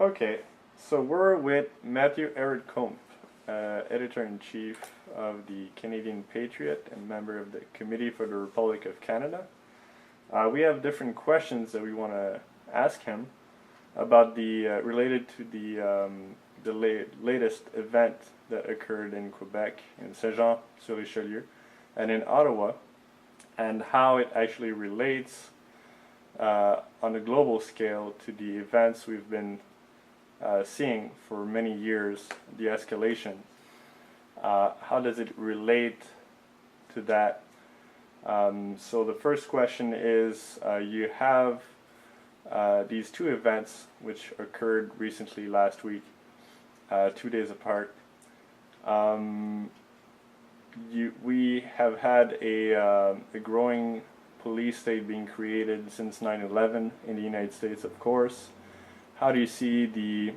Okay, so we're with Matthew Ehret-Kump, Editor-in-Chief of the Canadian Patriot and member of the Committee for the Republic of Canada. We have different questions that we want to ask him about related to the latest event that occurred in Quebec, in Saint-Jean-sur-Richelieu, and in Ottawa, and how it actually relates on a global scale to the events we've been seeing for many years, the escalation. How does it relate to that? So the first question is, you have these two events which occurred recently last week, 2 days apart. We have had a growing police state being created since 9/11 in the United States, of course. How do you see the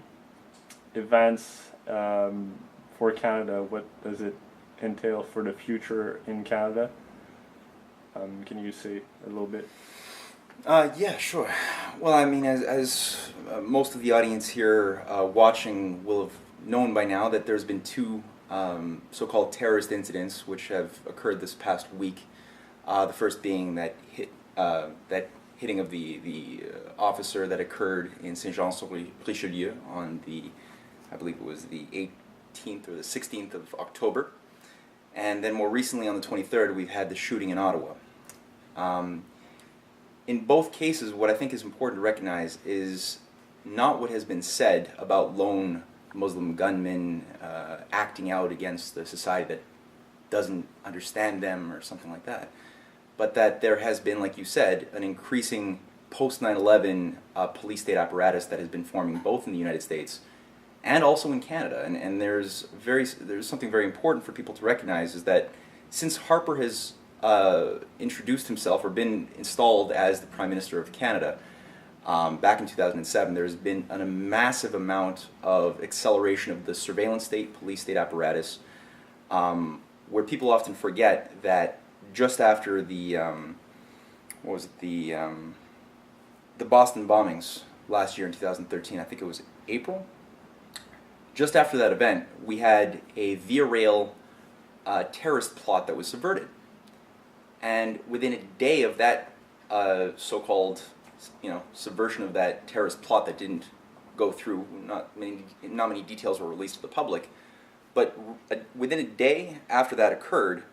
events for Canada? What does it entail for the future in Canada? Can you say a little bit? Yeah, sure. Well, I mean, as most of the audience here watching will have known by now, that there's been two so-called terrorist incidents which have occurred this past week. The first being that hitting of the officer that occurred in Saint-Jean-sur-Richelieu on I believe it was the 18th or the 16th of October. And then more recently on the 23rd, we've had the shooting in Ottawa. In both cases, what I think is important to recognize is not what has been said about lone Muslim gunmen acting out against the society that doesn't understand them or something like that, but that there has been, like you said, an increasing post 9/11 police state apparatus that has been forming both in the United States and also in Canada. And there's something very important for people to recognize, is that since Harper has introduced himself or been installed as the Prime Minister of Canada back in 2007, there's been a massive amount of acceleration of the surveillance state, police state apparatus, where people often forget that just after the Boston bombings last year in 2013, I think it was April. Just after that event, we had a via rail terrorist plot that was subverted, and within a day of that so-called, subversion of that terrorist plot that didn't go through, not many details were released to the public, but within a day after that occurred,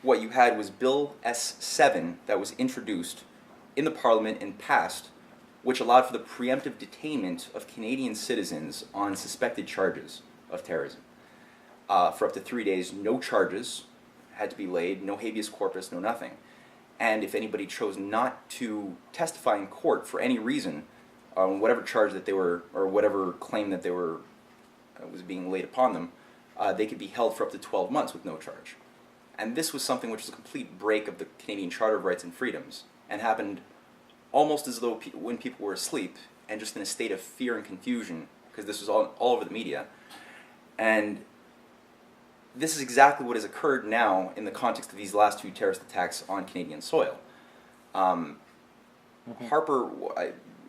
what you had was Bill S7 that was introduced in the Parliament and passed, which allowed for the preemptive detainment of Canadian citizens on suspected charges of terrorism. For up to 3 days, no charges had to be laid, no habeas corpus, no nothing. And if anybody chose not to testify in court for any reason on whatever charge that they were, or whatever claim that they were was being laid upon them, they could be held for up to 12 months with no charge. And this was something which was a complete break of the Canadian Charter of Rights and Freedoms, and happened almost as though when people were asleep and just in a state of fear and confusion, because this was all over the media. And this is exactly what has occurred now in the context of these last two terrorist attacks on Canadian soil. Harper,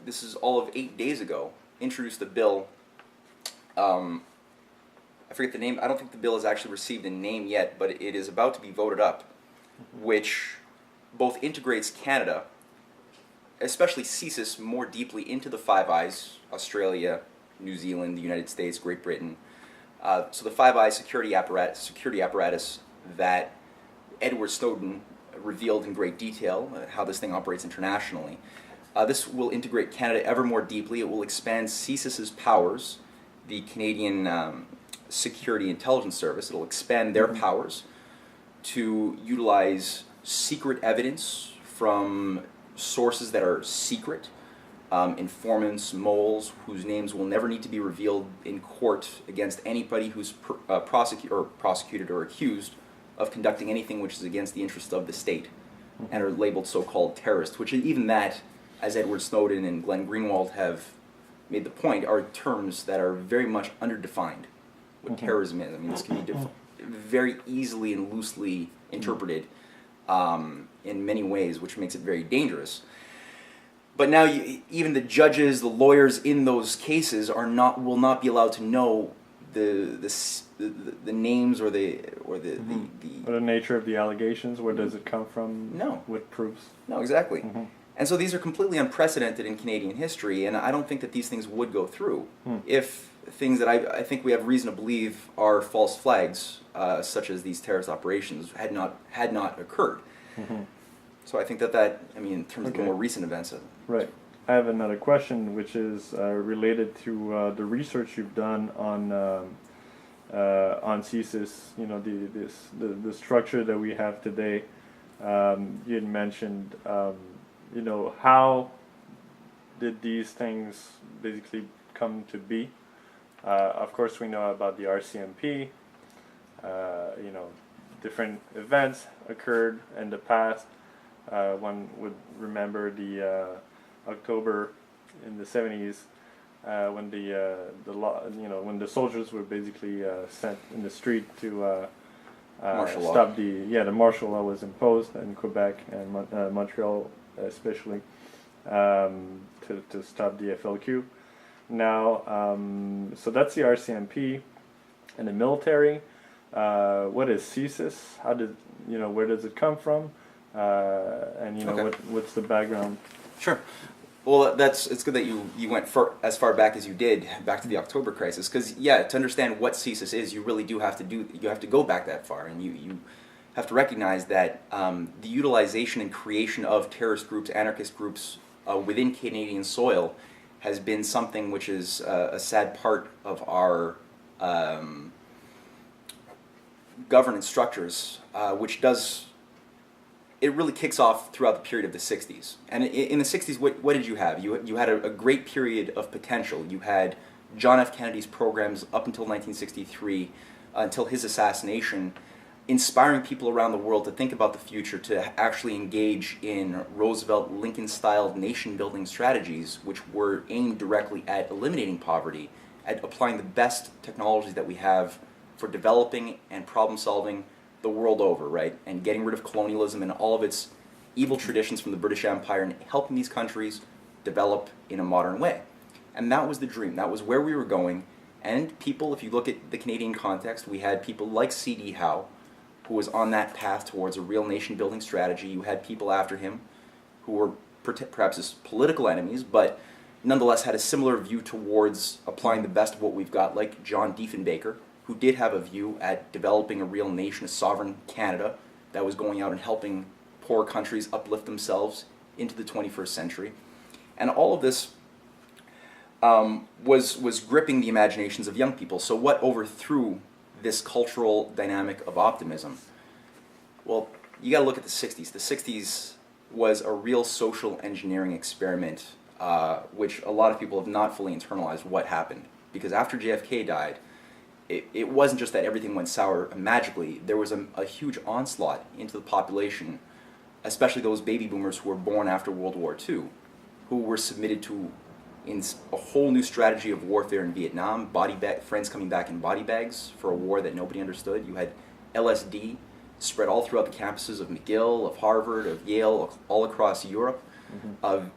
this is all of 8 days ago, introduced a bill. I forget the name. I don't think the bill has actually received a name yet, but it is about to be voted up, which both integrates Canada, especially CSIS, more deeply into the Five Eyes: Australia, New Zealand, the United States, Great Britain. So the Five Eyes security apparatus that Edward Snowden revealed in great detail, how this thing operates internationally. This will integrate Canada ever more deeply. It will expand CSIS's powers, the Canadian Security Intelligence Service. It will expand their powers to utilize secret evidence from sources that are secret, informants, moles, whose names will never need to be revealed in court against anybody who's prosecuted or accused of conducting anything which is against the interest of the state, and are labeled so-called terrorists, which even that, as Edward Snowden and Glenn Greenwald have made the point, are terms that are very much underdefined. What terrorism is. I mean, this can be very easily and loosely interpreted in many ways, which makes it very dangerous. But now even the judges, the lawyers in those cases will not be allowed to know the names or the Or the nature of the allegations. Where does it come from? No. What proofs? No, exactly. And so these are completely unprecedented in Canadian history, and I don't think that these things would go through if things that I think we have reason to believe are false flags, such as these terrorist operations, had not occurred. So I think that in terms of the more recent events. Right. I have another question, which is related to the research you've done on CSIS. You know, the structure that we have today. You had mentioned, you know, how did these things basically come to be? Of course, we know about the RCMP. You know, different events occurred in the past. One would remember the October in the 70s when when the soldiers were basically sent in the street to stop the martial law was imposed in Quebec and Montreal especially to stop the FLQ. Now, so that's the RCMP and the military. What is CSIS? Where does it come from? And what's the background? Sure. Well, it's good that you went as far back as you did, back to the October crisis, because to understand what CSIS is, you really do have to go back that far, and you have to recognize that the utilization and creation of terrorist groups, anarchist groups within Canadian soil has been something which is a sad part of our governance structures, which it really kicks off throughout the period of the 60s. And in the 60s, what did you have? You had a great period of potential. You had John F. Kennedy's programs up until 1963, until his assassination, inspiring people around the world to think about the future, to actually engage in Roosevelt, Lincoln-style nation-building strategies, which were aimed directly at eliminating poverty, at applying the best technologies that we have for developing and problem-solving the world over, right? And getting rid of colonialism and all of its evil traditions from the British Empire and helping these countries develop in a modern way. And that was the dream. That was where we were going. And people, if you look at the Canadian context, we had people like C.D. Howe, who was on that path towards a real nation-building strategy. You had people after him who were perhaps his political enemies, but nonetheless had a similar view towards applying the best of what we've got, like John Diefenbaker, who did have a view at developing a real nation, a sovereign Canada, that was going out and helping poor countries uplift themselves into the 21st century. And all of this was gripping the imaginations of young people. So what overthrew this cultural dynamic of optimism? Well, you got to look at the 60s. The 60s was a real social engineering experiment, which a lot of people have not fully internalized what happened. Because after JFK died, it wasn't just that everything went sour magically. There was a huge onslaught into the population, especially those baby boomers who were born after World War II, who were submitted to a whole new strategy of warfare in Vietnam, friends coming back in body bags for a war that nobody understood. You had LSD spread all throughout the campuses of McGill, of Harvard, of Yale, all across Europe, of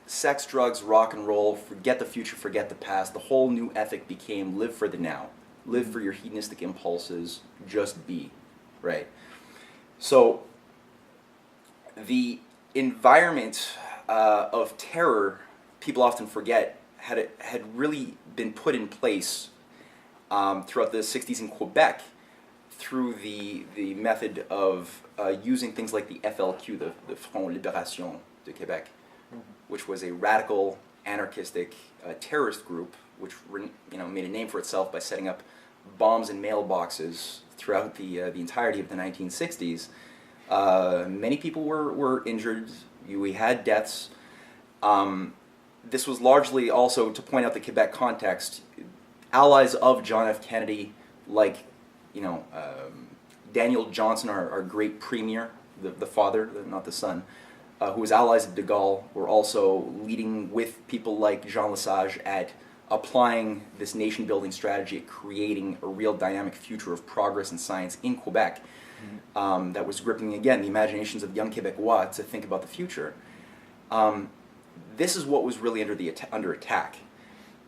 sex, drugs, rock and roll, forget the future, forget the past. The whole new ethic became live for the now. Live for your hedonistic impulses, just be, right? So the environment of terror, people often forget, had really been put in place throughout the 60s in Quebec through the method of using things like the FLQ, the Front Libération de Québec, which was a radical, anarchistic terrorist group, which made a name for itself by setting up bombs in mailboxes throughout the entirety of the 1960s. Many people were injured. We had deaths. This was largely also, to point out the Quebec context, allies of John F. Kennedy, like Daniel Johnson, our great premier, the father, not the son, who was allies of de Gaulle, were also leading with people like Jean Lesage at applying this nation-building strategy at creating a real dynamic future of progress and science in Quebec that was gripping, again, the imaginations of young Quebecois to think about the future. This is what was really under attack.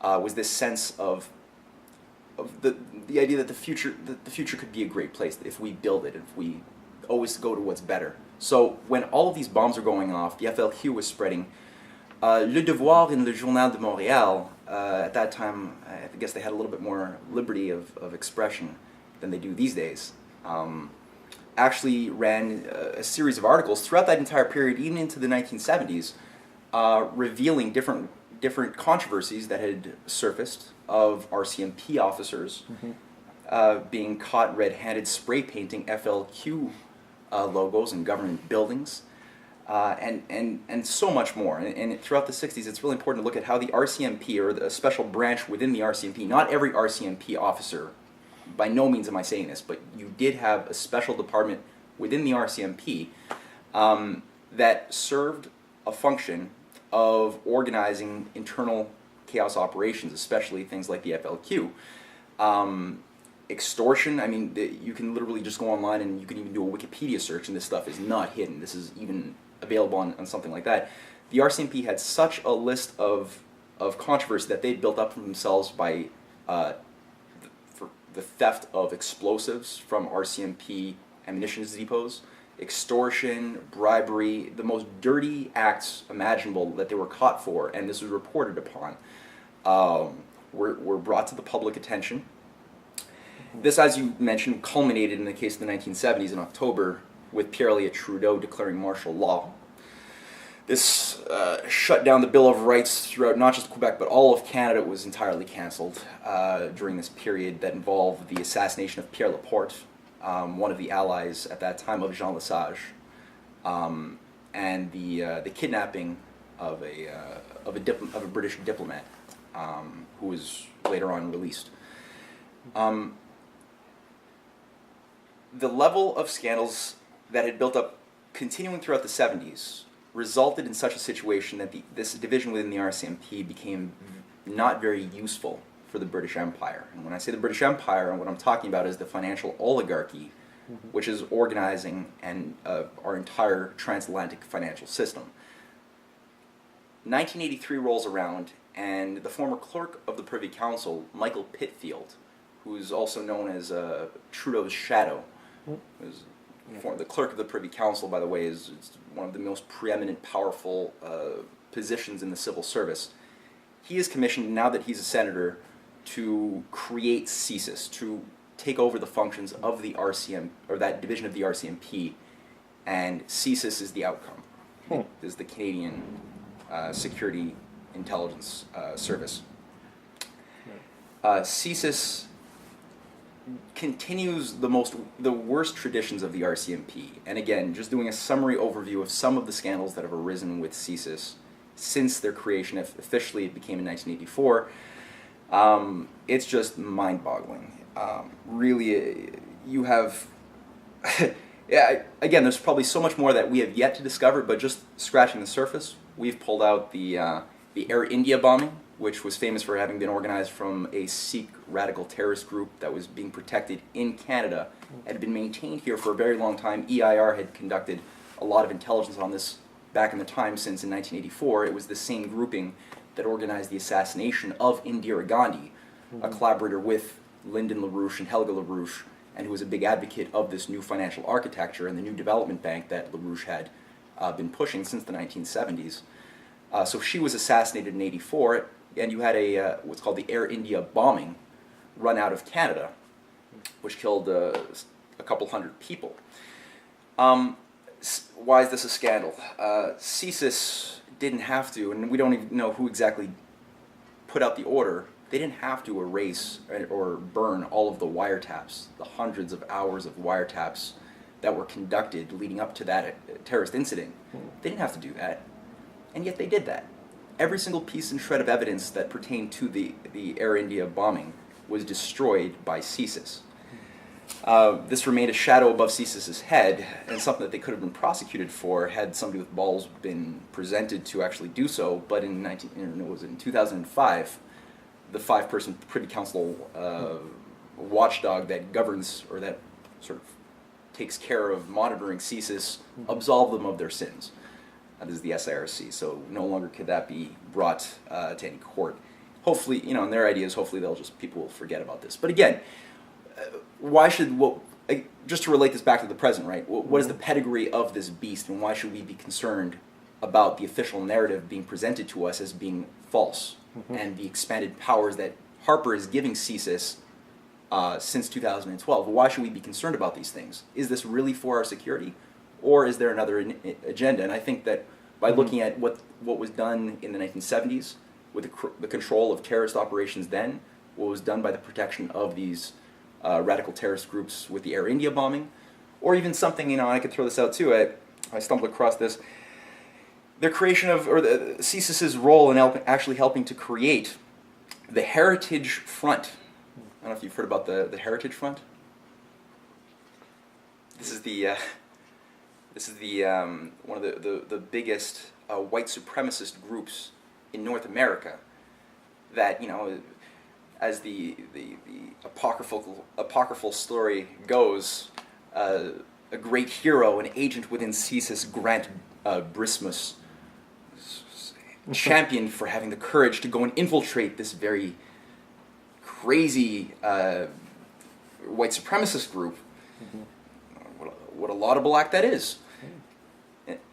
Was this sense of the idea that the future could be a great place if we build it, if we always go to what's better. So when all of these bombs are going off, the FLQ was spreading. Le Devoir and Le Journal de Montréal, at that time, I guess they had a little bit more liberty of expression than they do these days, actually ran a series of articles throughout that entire period, even into the 1970s, revealing different controversies that had surfaced of RCMP officers being caught red-handed spray painting FLQ logos in government buildings, and so much more. And throughout the 60s, it's really important to look at how the RCMP, or a special branch within the RCMP, not every RCMP officer, by no means am I saying this, but you did have a special department within the RCMP that served a function of organizing internal chaos operations, especially things like the FLQ. Extortion, I mean, you can literally just go online and you can even do a Wikipedia search, and this stuff is not hidden. This is even available on something like that. The RCMP had such a list of controversy that they'd built up for themselves by for the theft of explosives from RCMP ammunition depots, extortion, bribery, the most dirty acts imaginable that they were caught for, and this was reported upon, were brought to the public attention. This, as you mentioned, culminated in the case of the 1970s in October with Pierre Elliott Trudeau declaring martial law. This shut down the Bill of Rights throughout not just Quebec, but all of Canada. It was entirely cancelled during this period that involved the assassination of Pierre Laporte, one of the allies at that time of Jean Lesage, and the kidnapping of a British diplomat who was later on released. The level of scandals that had built up continuing throughout the 70s resulted in such a situation that this division within the RCMP became not very useful for the British Empire. And when I say the British Empire, what I'm talking about is the financial oligarchy, which is organizing our entire transatlantic financial system. 1983 rolls around, and the former clerk of the Privy Council, Michael Pitfield, who's also known as Trudeau's shadow, the clerk of the Privy Council, by the way, is one of the most preeminent, powerful positions in the civil service. He is commissioned, now that he's a senator, to create CSIS, to take over the functions of the RCM, or that division of the RCMP, and CSIS is the outcome. Is the Canadian Security Intelligence Service. CSIS continues the worst traditions of the RCMP, and again, just doing a summary overview of some of the scandals that have arisen with CSIS since their creation. Officially it became in 1984. It's just mind-boggling. Really, you have yeah, again, there's probably so much more that we have yet to discover, but just scratching the surface, we've pulled out the Air India bombing, which was famous for having been organized from a Sikh radical terrorist group that was being protected in Canada, had been maintained here for a very long time. EIR had conducted a lot of intelligence on this back in the time, since in 1984 it was the same grouping that organized the assassination of Indira Gandhi, a collaborator with Lyndon LaRouche and Helga LaRouche, and who was a big advocate of this new financial architecture and the new development bank that LaRouche had been pushing since the 1970s. So she was assassinated in 1984, and you had what's called the Air India bombing run out of Canada, which killed a couple hundred people. Why is this a scandal? CSIS didn't have to, and we don't even know who exactly put out the order. They didn't have to erase or burn all of the wiretaps, the hundreds of hours of wiretaps that were conducted leading up to that terrorist incident. They didn't have to do that, and yet they did that. Every single piece and shred of evidence that pertained to the Air India bombing was destroyed by CSIS. This remained a shadow above CSIS's head, and something that they could have been prosecuted for had somebody with balls been presented to actually do so. But in 2005, the 5-person Privy Council watchdog that governs, or that sort of takes care of monitoring CSIS, absolved them of their sins. This is the SIRC, so no longer could that be brought to any court. Hopefully, and their idea is hopefully people will forget about this. But again, why should just to relate this back to the present, right? What is the pedigree of this beast, and why should we be concerned about the official narrative being presented to us as being false, and the expanded powers that Harper is giving CSIS since 2012? Why should we be concerned about these things? Is this really for our security, or is there another agenda? And I think that by looking at what was done in the 1970s with the control of terrorist operations then, what was done by the protection of these radical terrorist groups with the Air India bombing, or even something, I could throw this out too, I stumbled across this, the creation of, or the CSIS's role in actually helping to create the Heritage Front. I don't know if you've heard about the Heritage Front. This is the one of the biggest white supremacist groups in North America. That as the apocryphal story goes, a great hero, an agent within CSIS, Grant Brismus, championed for having the courage to go and infiltrate this very crazy white supremacist group. What a laudable act that is.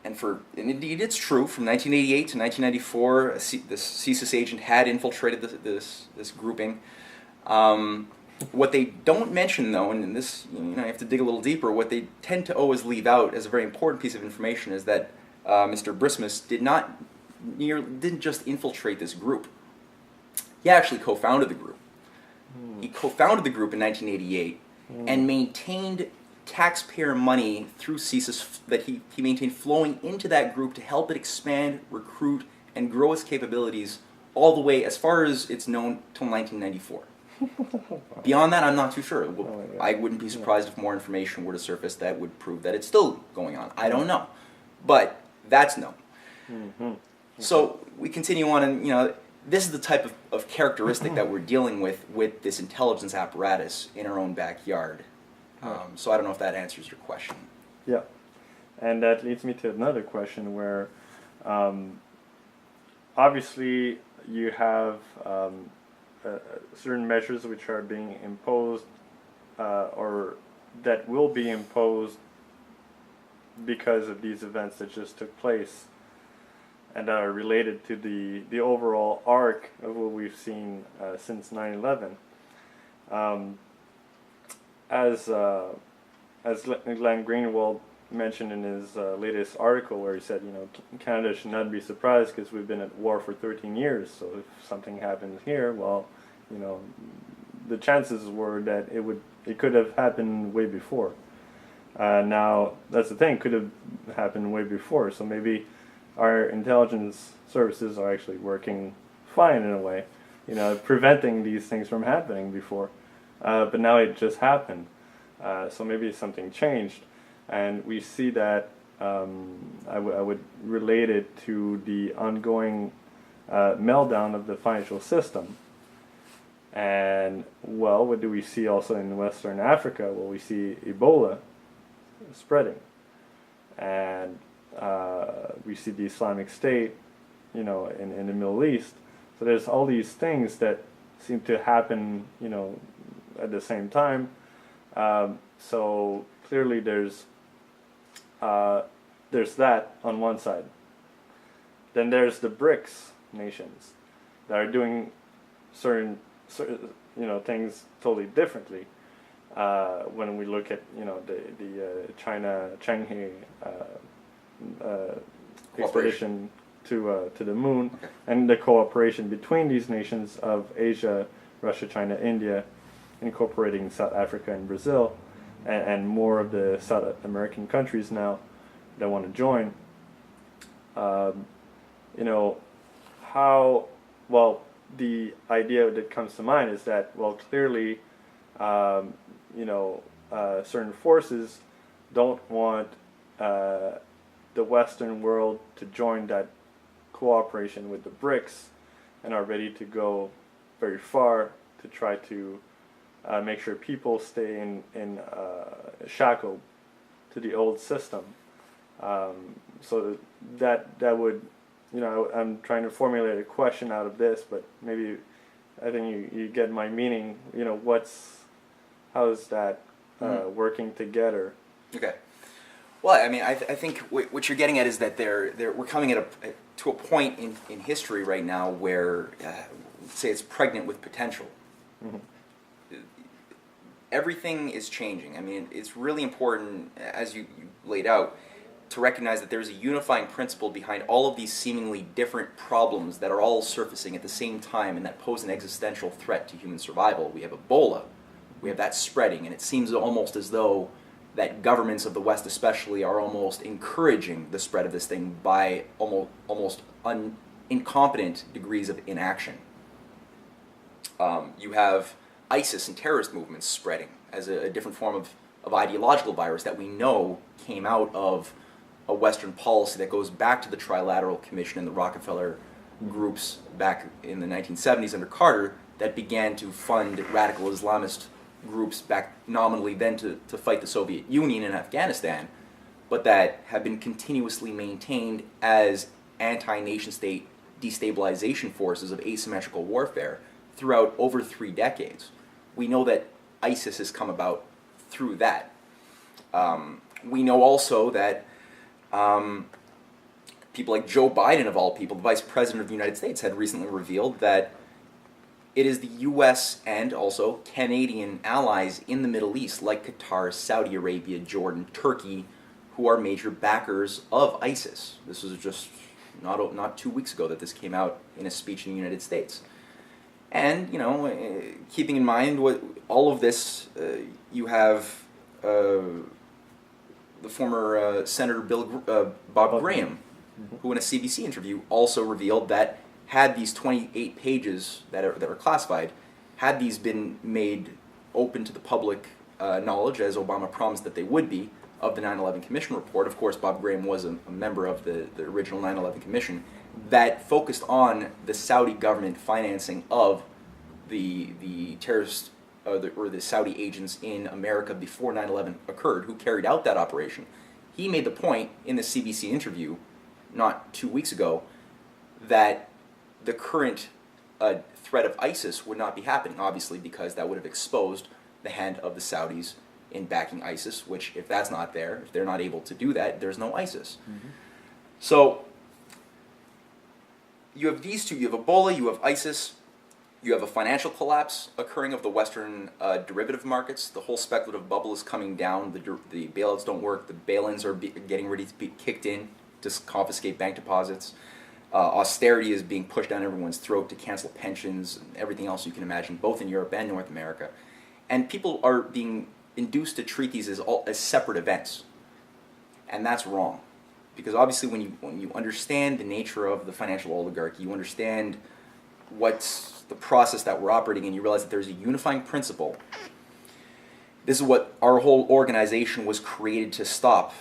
And indeed it's true, from 1988 to 1994, the CSIS agent had infiltrated this grouping. What they don't mention, though, and this, you have to dig a little deeper, what they tend to always leave out as a very important piece of information is that Mr. Brismus didn't just infiltrate this group. He actually co-founded the group. He co-founded the group in 1988 and maintained taxpayer money through CSIS that he maintained flowing into that group to help it expand, recruit, and grow its capabilities all the way as far as it's known till 1994. Beyond that, I'm not too sure. I wouldn't be surprised if more information were to surface that would prove that it's still going on. I don't know. But that's known. So we continue on, and this is the type of characteristic that we're dealing with this intelligence apparatus in our own backyard. So I don't know if that answers your question. Yeah, and that leads me to another question where obviously you have certain measures which are being imposed or that will be imposed because of these events that just took place and are related to the overall arc of what we've seen since 9/11. As Glenn Greenwald mentioned in his latest article, where he said, Canada should not be surprised because we've been at war for 13 years. So if something happens here, well, the chances were that it could have happened way before. Now that's the thing, could have happened way before. So maybe our intelligence services are actually working fine in a way, preventing these things from happening before. But now it just happened. So maybe something changed. And we see that I would relate it to the ongoing meltdown of the financial system. And, well, what do we see also in Western Africa? Well, we see Ebola spreading. And we see the Islamic State, in the Middle East. So there's all these things that seem to happen, at the same time. So clearly there's that on one side. Then there's the BRICS nations that are doing certain things totally differently. When we look at the China Shanghai expedition to the moon, and the cooperation between these nations of Asia, Russia, China, India, incorporating South Africa and Brazil, and more of the South American countries now that want to join. The idea that comes to mind is that, well, clearly, certain forces don't want the Western world to join that cooperation with the BRICS, and are ready to go very far to try to make sure people stay in shackled to the old system. so that would, I'm trying to formulate a question out of this, but maybe I think you get my meaning. How is that working together? Okay. Well, I mean, I think what you're getting at is that we're coming to a point in history right now where, let's say, it's pregnant with potential. Mm-hmm. Everything is changing. I mean, it's really important, as you laid out, to recognize that there's a unifying principle behind all of these seemingly different problems that are all surfacing at the same time and that pose an existential threat to human survival. We have Ebola. We have that spreading, and it seems almost as though that governments of the West especially are almost encouraging the spread of this thing by almost incompetent degrees of inaction. You have ISIS and terrorist movements spreading as a different form of ideological virus that we know came out of a Western policy that goes back to the Trilateral Commission and the Rockefeller groups back in the 1970s under Carter that began to fund radical Islamist groups back nominally then to fight the Soviet Union in Afghanistan, but that have been continuously maintained as anti-nation-state destabilization forces of asymmetrical warfare throughout over 3 decades. We know that ISIS has come about through that. We know also that people like Joe Biden, of all people, the Vice President of the United States, had recently revealed that it is the U.S. and also Canadian allies in the Middle East, like Qatar, Saudi Arabia, Jordan, Turkey, who are major backers of ISIS. This was just not 2 weeks ago that this came out in a speech in the United States. And, keeping in mind all of this, you have the former Senator Bob Graham, who in a CBC interview also revealed that had these 28 pages that are classified, had these been made open to the public knowledge, as Obama promised that they would be, of the 9/11 Commission report. Of course, Bob Graham was a member of the original 9/11 Commission that focused on the Saudi government financing of the terrorists or the Saudi agents in America before 9/11 occurred, who carried out that operation. He made the point in the CBC interview not 2 weeks ago that the current threat of ISIS would not be happening, obviously, because that would have exposed the hand of the Saudis in backing ISIS, which, if that's not there, if they're not able to do that, there's no ISIS. Mm-hmm. So you have these two. You have Ebola, you have ISIS, you have a financial collapse occurring of the Western derivative markets. The whole speculative bubble is coming down. The bailouts don't work. The bail-ins are getting ready to be kicked in to confiscate bank deposits. Austerity is being pushed down everyone's throat to cancel pensions and everything else you can imagine, both in Europe and North America. And people are being induced to treat these as separate events. And that's wrong. Because obviously when you understand the nature of the financial oligarchy, you understand what's the process that we're operating in, you realize that there's a unifying principle. This is what our whole organization was created to stop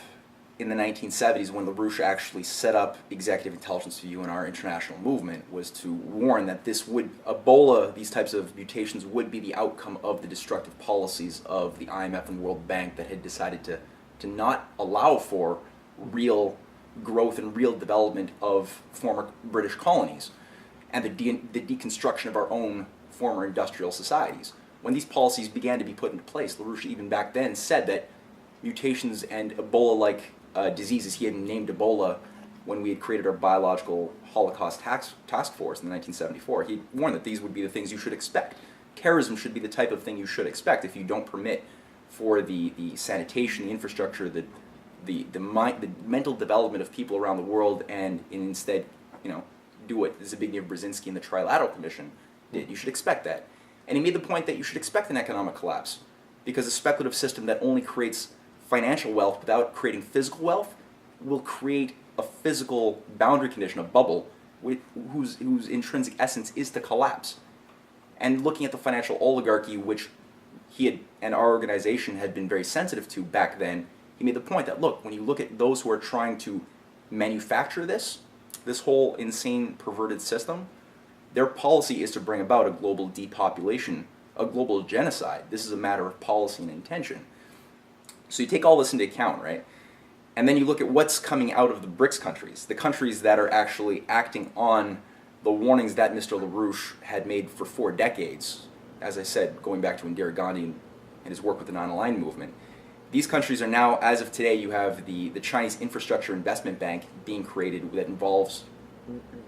in the 1970s, when LaRouche actually set up Executive Intelligence Review and our international movement, was to warn that Ebola, these types of mutations, would be the outcome of the destructive policies of the IMF and World Bank that had decided to not allow for real growth and real development of former British colonies and the deconstruction of our own former industrial societies. When these policies began to be put into place, LaRouche even back then said that mutations and Ebola-like diseases, he had named Ebola when we had created our biological Holocaust task force in 1974. He warned that these would be the things you should expect. Terrorism should be the type of thing you should expect if you don't permit for the sanitation, the infrastructure, the mental development of people around the world, and instead, do what Zbigniew Brzezinski and the Trilateral Commission did. You should expect that. And he made the point that you should expect an economic collapse, because a speculative system that only creates financial wealth without creating physical wealth will create a physical boundary condition, a bubble, whose intrinsic essence is to collapse. And looking at the financial oligarchy, which he had and our organization had been very sensitive to back then, he made the point that, look, when you look at those who are trying to manufacture this whole insane, perverted system, their policy is to bring about a global depopulation, a global genocide. This is a matter of policy and intention. So you take all this into account, right? And then you look at what's coming out of the BRICS countries, the countries that are actually acting on the warnings that Mr. LaRouche had made for 4 decades, as I said, going back to Indira Gandhi and his work with the Non-Aligned Movement. These countries are now, as of today, you have the Chinese Infrastructure Investment Bank being created that involves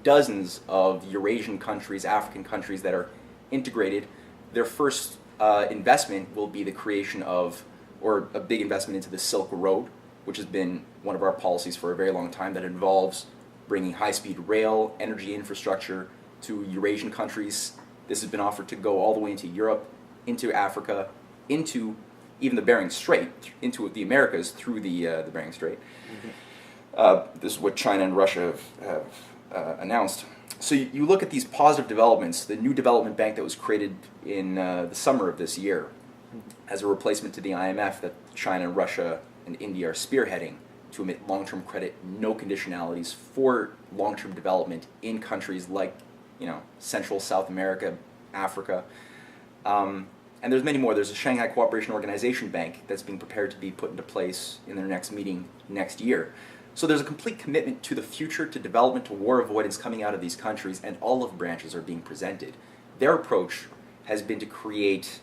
dozens of Eurasian countries, African countries that are integrated. Their first investment will be the creation of, or a big investment into the Silk Road, which has been one of our policies for a very long time, that involves bringing high-speed rail, energy infrastructure to Eurasian countries. This has been offered to go all the way into Europe, into Africa, into even the Bering Strait, into the Americas through the Bering Strait. This is what China and Russia have announced. So you look at these positive developments, the new development bank that was created in the summer of this year as a replacement to the IMF that China, Russia, and India are spearheading to emit long-term credit, no conditionalities for long-term development in countries like, Central, South America, Africa. And there's many more. There's a Shanghai Cooperation Organization Bank that's being prepared to be put into place in their next meeting next year. So there's a complete commitment to the future, to development, to war avoidance coming out of these countries, and all of branches are being presented. Their approach has been to create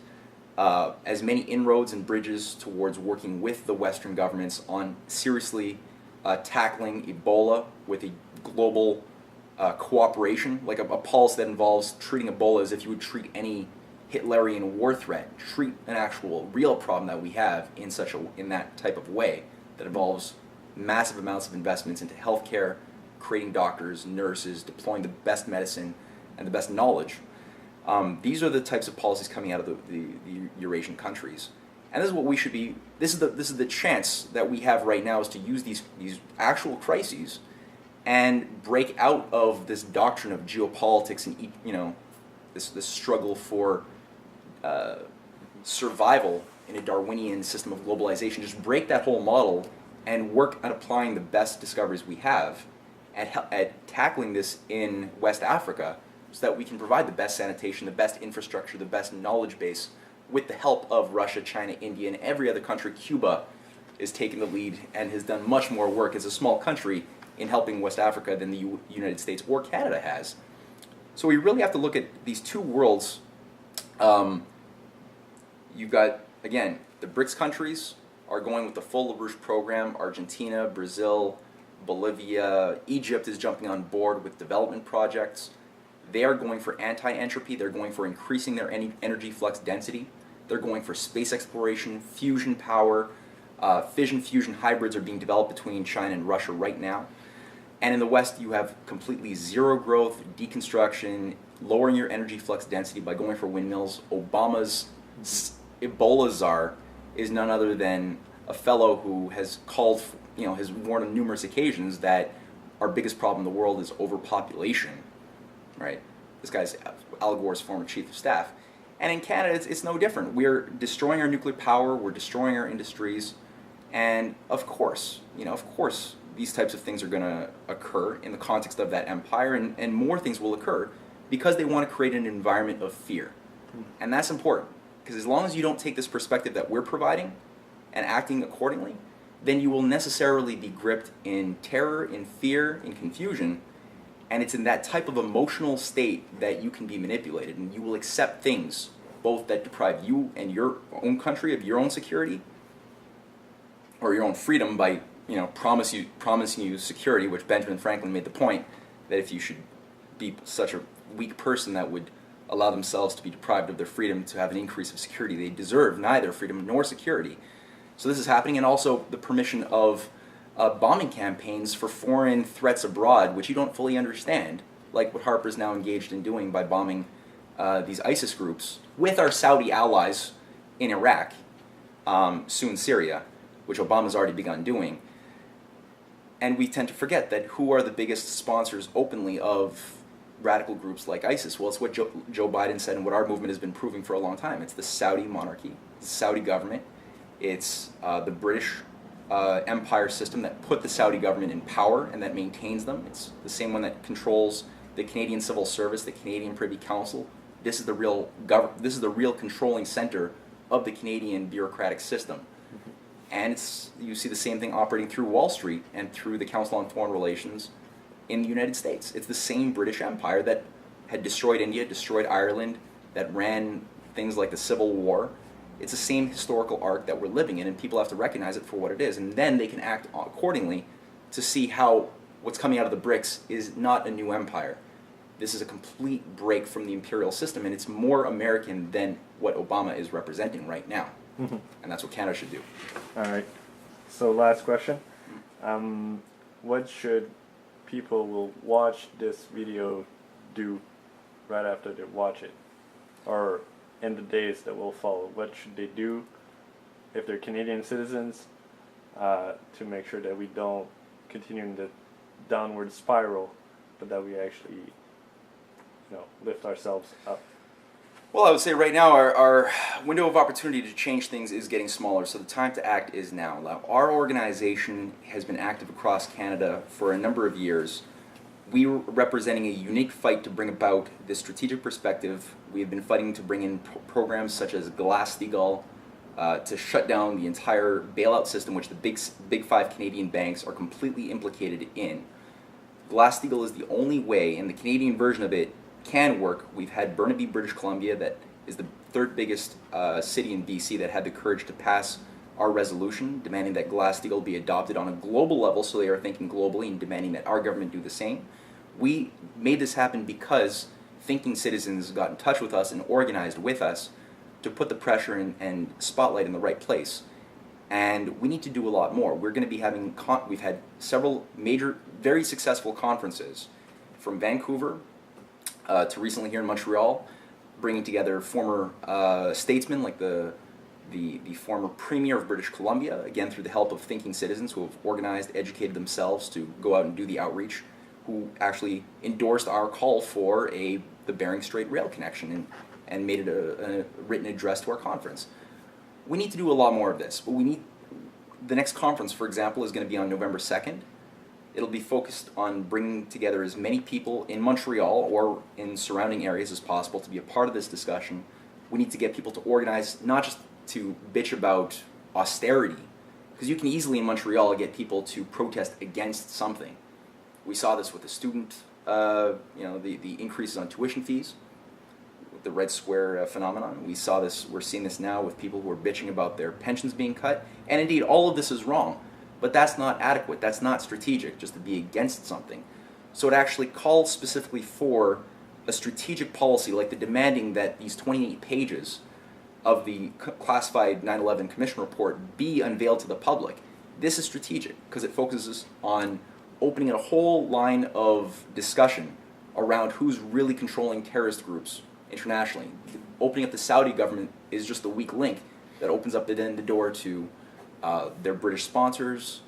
as many inroads and bridges towards working with the Western governments on seriously tackling Ebola with a global cooperation, like a policy that involves treating Ebola as if you would treat any Hitlerian war threat, treat an actual real problem that we have in that type of way that involves massive amounts of investments into healthcare, creating doctors, nurses, deploying the best medicine and the best knowledge. These are the types of policies coming out of the Eurasian countries, and this is what we should be. This is the chance that we have right now, is to use these actual crises and break out of this doctrine of geopolitics and this struggle for survival in a Darwinian system of globalization. Just break that whole model and work at applying the best discoveries we have at tackling this in West Africa, so that we can provide the best sanitation, the best infrastructure, the best knowledge base, with the help of Russia, China, India, and every other country. Cuba is taking the lead and has done much more work as a small country in helping West Africa than the United States or Canada has. So we really have to look at these two worlds. You've got, again, the BRICS countries are going with the full LaRouche program. Argentina, Brazil, Bolivia, Egypt is jumping on board with development projects. They are going for anti-entropy. They're going for increasing their energy flux density. They're going for space exploration, fusion power. Fission-fusion hybrids are being developed between China and Russia right now. And in the West, you have completely zero growth, deconstruction, lowering your energy flux density by going for windmills. Obama's Ebola czar is none other than a fellow who has called, has warned on numerous occasions that our biggest problem in the world is overpopulation. Right? This guy's Al Gore's former chief of staff. And in Canada, it's no different. We're destroying our nuclear power, we're destroying our industries, and of course, these types of things are going to occur in the context of that empire, and more things will occur because they want to create an environment of fear. And that's important, because as long as you don't take this perspective that we're providing and acting accordingly, then you will necessarily be gripped in terror, in fear, in confusion. And it's in that type of emotional state that you can be manipulated, and you will accept things both that deprive you and your own country of your own security or your own freedom by promising you security, which Benjamin Franklin made the point that if you should be such a weak person that would allow themselves to be deprived of their freedom to have an increase of security, they deserve neither freedom nor security. So this is happening, and also the permission of bombing campaigns for foreign threats abroad, which you don't fully understand, like what Harper's now engaged in doing by bombing these ISIS groups with our Saudi allies in Iraq, soon Syria, which Obama's already begun doing. And we tend to forget that who are the biggest sponsors openly of radical groups like ISIS? Well, it's what Joe Biden said and what our movement has been proving for a long time. It's the Saudi monarchy, the Saudi government. It's the British empire system that put the Saudi government in power and that maintains them. It's the same one that controls the Canadian Civil Service, the Canadian Privy Council. This is the real controlling center of the Canadian bureaucratic system. And you see the same thing operating through Wall Street and through the Council on Foreign Relations in the United States. It's the same British Empire that had destroyed India, destroyed Ireland, that ran things like the Civil War. It's the same historical arc that we're living in, and people have to recognize it for what it is, and then they can act accordingly to see how what's coming out of the BRICS is not a new empire. This is a complete break from the imperial system, and it's more American than what Obama is representing right now. Mm-hmm. And that's what Canada should do. All right. So last question. What should people will watch this video do right after they watch it? Or in the days that will follow? What should they do if they're Canadian citizens to make sure that we don't continue in the downward spiral, but that we actually, lift ourselves up? Well, I would say right now our window of opportunity to change things is getting smaller, so the time to act is now. Now, our organization has been active across Canada for a number of years. We are representing a unique fight to bring about this strategic perspective. We have been fighting to bring in programs such as Glass-Steagall to shut down the entire bailout system, which the big five Canadian banks are completely implicated in. Glass-Steagall is the only way, and the Canadian version of it can work. We've had Burnaby, British Columbia, that is the third biggest city in BC, that had the courage to pass our resolution demanding that Glass-Steagall be adopted on a global level, so they are thinking globally and demanding that our government do the same. We made this happen because thinking citizens got in touch with us and organized with us to put the pressure and spotlight in the right place. And we need to do a lot more. We're going to be having, we've had several major, very successful conferences, from Vancouver to recently here in Montreal, bringing together former statesmen like the former Premier of British Columbia, again through the help of thinking citizens who have organized, educated themselves to go out and do the outreach, who actually endorsed our call for the Bering Strait rail connection and made it a written address to our conference. We need to do a lot more of this, but the next conference, for example, is going to be on November 2nd. It'll be focused on bringing together as many people in Montreal or in surrounding areas as possible to be a part of this discussion. We need to get people to organize, not just to bitch about austerity, because you can easily in Montreal get people to protest against something. We saw this with the student, the increases on tuition fees, with the Red Square phenomenon. We're seeing this now with people who are bitching about their pensions being cut. And indeed, all of this is wrong. But that's not adequate. That's not strategic, just to be against something. So it actually calls specifically for a strategic policy, like the demanding that these 28 pages of the classified 9/11 Commission report be unveiled to the public. This is strategic because it focuses on opening a whole line of discussion around who's really controlling terrorist groups internationally. Opening up the Saudi government is just the weak link that opens up the door to their British sponsors,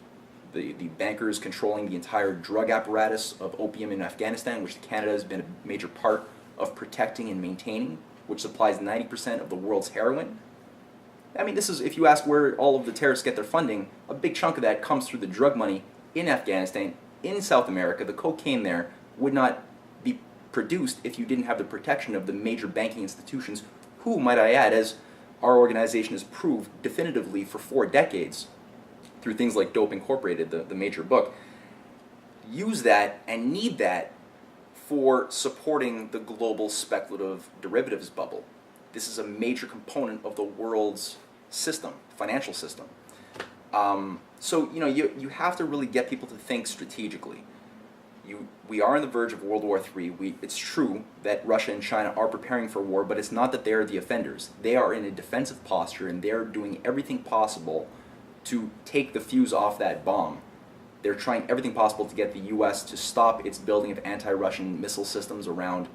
the bankers controlling the entire drug apparatus of opium in Afghanistan, which Canada has been a major part of protecting and maintaining, which supplies 90% of the world's heroin. I mean, this is, if you ask where all of the terrorists get their funding, a big chunk of that comes through the drug money in Afghanistan, in South America. The cocaine there would not be produced if you didn't have the protection of the major banking institutions, who, might I add, as our organization has proved definitively for 4 decades, through things like Dope Incorporated, the major book, use that and need that for supporting the global speculative derivatives bubble. This is a major component of the world's system, financial system. So you have to really get people to think strategically. We are on the verge of World War III. It's true that Russia and China are preparing for war, but it's not that they're the offenders. They are in a defensive posture, and they're doing everything possible to take the fuse off that bomb. They're trying everything possible to get the U.S. to stop its building of anti-Russian missile systems around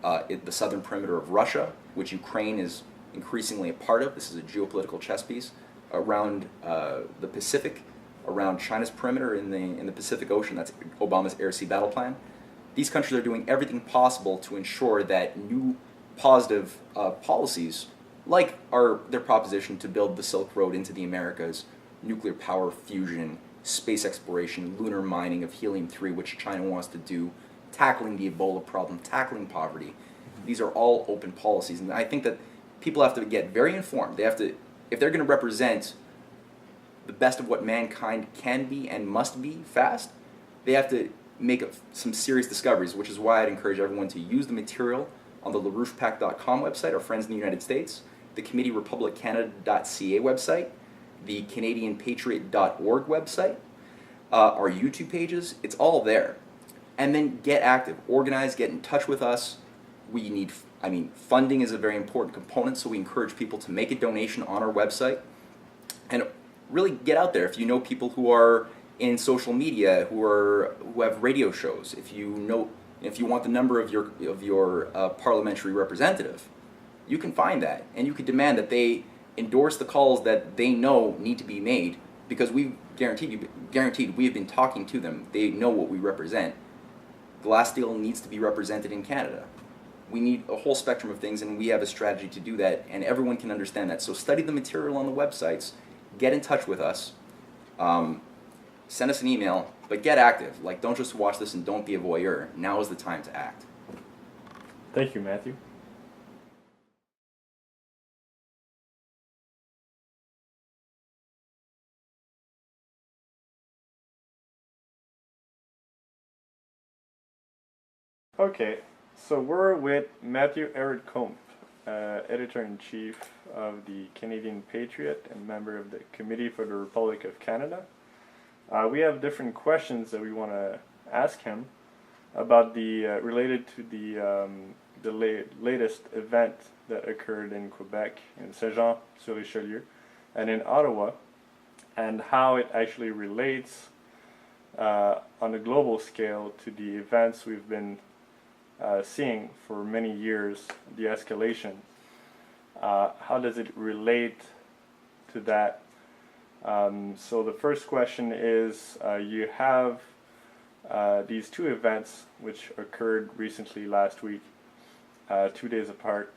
the southern perimeter of Russia, which Ukraine is increasingly a part of. This is a geopolitical chess piece around the Pacific, around China's perimeter in the Pacific Ocean. That's Obama's air-sea battle plan. These countries are doing everything possible to ensure that new positive policies, like their proposition to build the Silk Road into the Americas, nuclear power fusion, space exploration, lunar mining of helium-3, which China wants to do, tackling the Ebola problem, tackling poverty. These are all open policies, and I think that people have to get very informed. They have to, if they're going to represent the best of what mankind can be and must be fast, they have to make some serious discoveries, which is why I'd encourage everyone to use the material on the LaRouchePAC.com website, our friends in the United States, the CommitteeRepublicCanada.ca website, the CanadianPatriot.org website, our YouTube pages. It's all there. And then get active, organize, get in touch with us. We need, funding is a very important component, so we encourage people to make a donation on our website. And really get out there. If you know people who are in social media, who have radio shows, if you want the number of your parliamentary representative, you can find that, and you can demand that they endorse the calls that they know need to be made, because we've guaranteed we have been talking to them. They know what we represent. Glasssteel needs to be represented in Canada. We need a whole spectrum of things, and we have a strategy to do that, and everyone can understand that. So study the material on the websites, get in touch with us, send us an email, but get active. Don't just watch this and don't be a voyeur. Now is the time to act. Thank you, Matthew. Okay, so we're with Matthew Ehret-Kump, Editor-in-Chief of the Canadian Patriot and member of the Committee for the Republic of Canada. We have different questions that we want to ask him about related to the latest event that occurred in Quebec, in Saint-Jean-sur-Richelieu, and in Ottawa, and how it actually relates on a global scale to the events we've been seeing for many years, the escalation. How does it relate to that? So the first question is, you have these two events which occurred recently last week, 2 days apart.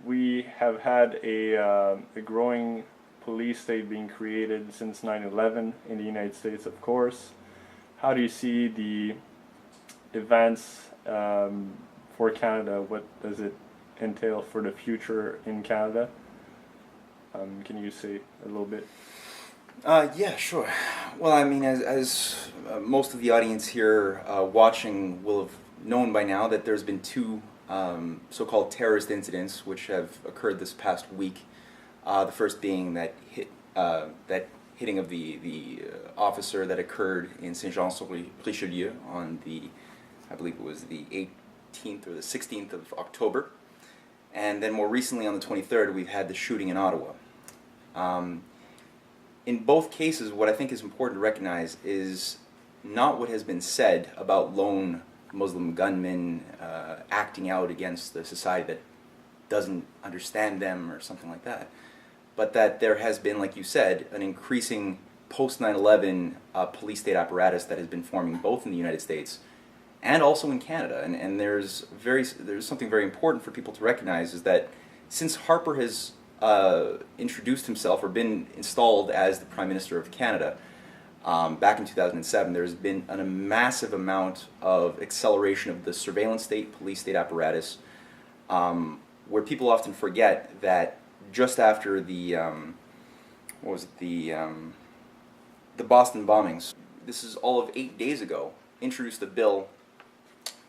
We have had a growing police state being created since 9/11 in the United States, of course. How do you see the events for Canada? What does it entail for the future in Canada? Can you say a little bit? Yeah, sure. Well, as most of the audience here watching will have known by now, that there's been two so-called terrorist incidents which have occurred this past week. The first being that hitting of the officer that occurred in Saint-Jean-sur-Richelieu on I believe it was the 18th or the 16th of October. And then more recently on the 23rd, we've had the shooting in Ottawa. In both cases, what I think is important to recognize is not what has been said about lone Muslim gunmen acting out against the society that doesn't understand them or something like that, but that there has been, like you said, an increasing post 9/11 police state apparatus that has been forming both in the United States and also in Canada. And there's something very important for people to recognize, is that since Harper has introduced himself or been installed as the Prime Minister of Canada back in 2007, there's been a massive amount of acceleration of the surveillance state, police state apparatus, where people often forget that just after the Boston bombings, this is all of 8 days ago, introduced a bill.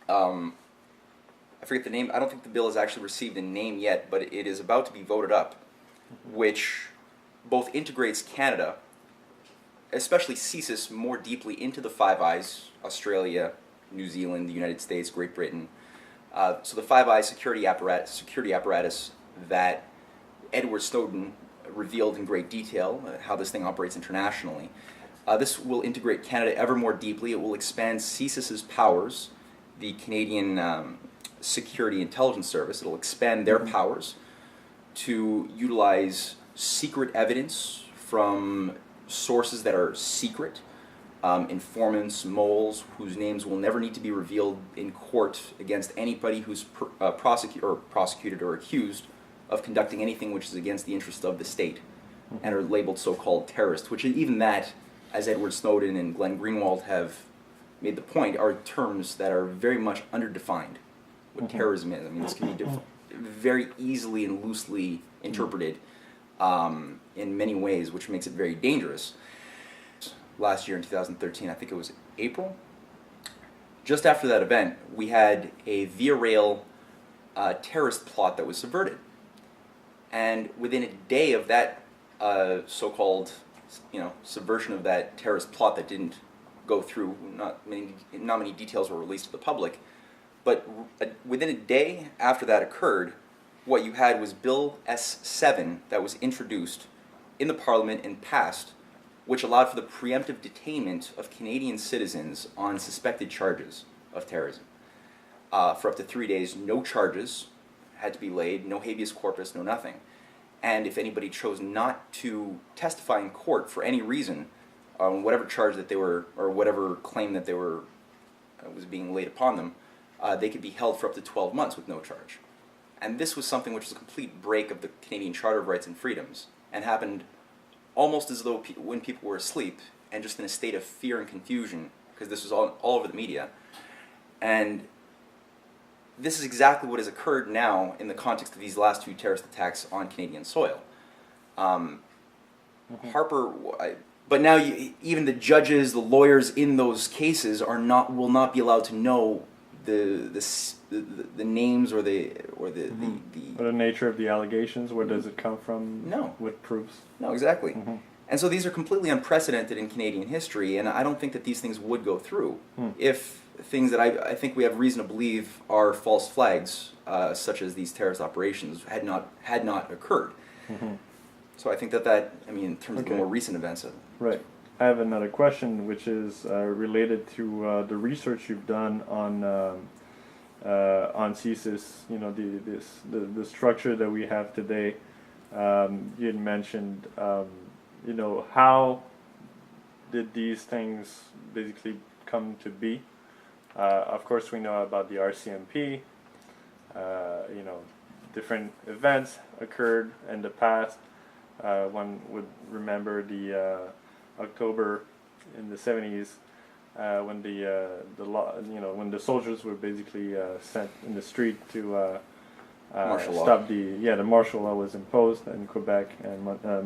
I forget the name. I don't think the bill has actually received a name yet, but it is about to be voted up, which both integrates Canada, especially CSIS, more deeply into the Five Eyes: Australia, New Zealand, the United States, Great Britain. So the Five Eyes security apparatus that Edward Snowden revealed in great detail, how this thing operates internationally. This will integrate Canada ever more deeply. It will expand CSIS's powers, the Canadian Security Intelligence Service. It'll expand their powers to utilize secret evidence from sources that are secret, informants, moles, whose names will never need to be revealed in court against anybody who's prosecuted or accused of conducting anything which is against the interest of the state, and are labeled so-called terrorists, which even that, as Edward Snowden and Glenn Greenwald have made the point, are terms that are very much underdefined. What terrorism is. I mean, this can be very easily and loosely interpreted. in many ways, which makes it very dangerous. Last year in 2013, I think it was April, just after that event, we had a via rail terrorist plot that was subverted. And within a day of that so-called, subversion of that terrorist plot that didn't go through, not many details were released to the public, but within a day after that occurred, what you had was Bill S7 that was introduced in the Parliament and passed, which allowed for the preemptive detainment of Canadian citizens on suspected charges of terrorism. For up to 3 days, no charges had to be laid, no habeas corpus, no nothing. And if anybody chose not to testify in court for any reason, on whatever charge that they were, or whatever claim that they were, was being laid upon them, they could be held for up to 12 months with no charge. And this was something which was a complete break of the Canadian Charter of Rights and Freedoms, and happened almost as though when people were asleep, and just in a state of fear and confusion, because this was all over the media. And this is exactly what has occurred now in the context of these last two terrorist attacks on Canadian soil. Harper, but now even the judges, the lawyers in those cases will not be allowed to know the names or the nature of the allegations. Where does it come from? No. With proofs? No, exactly. And so these are completely unprecedented in Canadian history, and I don't think that these things would go through if things that I think we have reason to believe are false flags, such as these terrorist operations, had not occurred. So I think that in terms of the more recent events. Right. I have another question, which is related to the research you've done on CSIS. The structure that we have today. You had mentioned, how did these things basically come to be? Of course, we know about the RCMP. Different events occurred in the past. One would remember the October in the 70s when when the soldiers were basically sent in the street to martial law. stop the martial law was imposed in Quebec and Montreal.